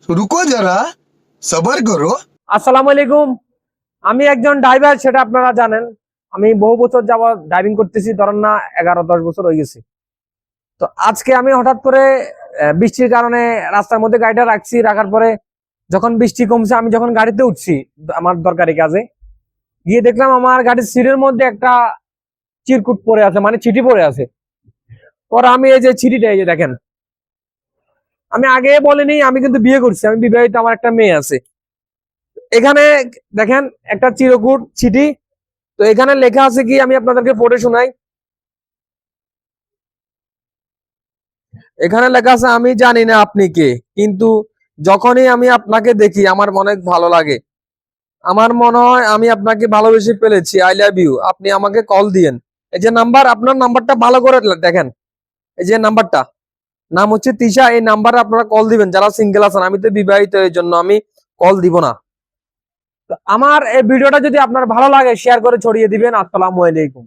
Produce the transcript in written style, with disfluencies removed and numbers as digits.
रुको जरा सबर करो। আসসালামু আলাইকুম। আমি একজন ড্রাইভার, সেটা আপনারা জানেন। আমি বহু বছর যাবত ড্রাইভিং করতেছি, ধরেন না 11-10 বছর হয়ে গেছে। তো আজকে আমি হঠাৎ করে বৃষ্টির কারণে রাস্তার মধ্যে গাড়িটা রাখার পরে যখন বৃষ্টি কমছে, আমি যখন গাড়িতে উঠছি আমার দরকারি কাজে, গিয়ে দেখলাম আমার গাড়ির সিটের মধ্যে একটা চিরকুট পড়ে আছে, মানে চিঠি পড়ে আছে। পরে আমি এই যে চিঠিটা, এই যে দেখেন, আমি আগে বলিনি আমি কিন্তু বিয়ে করছি, আমি বিবাহিত, আমার একটা মেয়ে আছে। এখানে দেখেন একটা চিরকুট চিঠি। তো এখানে লেখা আছে কি, আমি আপনাদেরকে পড়ে শোনাই। এখানে লেখা আছে, আমি জানি না আপনি কে, কিন্তু যখনই আমি আপনাকে দেখি আমার অনেক ভালো লাগে। আমার মনে হয় আমি আপনাকে ভালোবেসে ফেলেছি। I love you. আপনি আমাকে কল দিয়েন। এই যে নাম্বার, আপনার নাম্বারটা ভালো করে দেখেন। এই যে নাম্বারটা, নাম হচ্ছে তিশা। এই নাম্বারে আপনারা কল দিবেন যারা সিঙ্গেল আছেন। আমি তো বিবাহিত, এই জন্য আমি কল দিব না। তো আমার এই ভিডিওটা যদি আপনার ভালো লাগে, শেয়ার করে ছড়িয়ে দিবেন। আসসালামু আলাইকুম।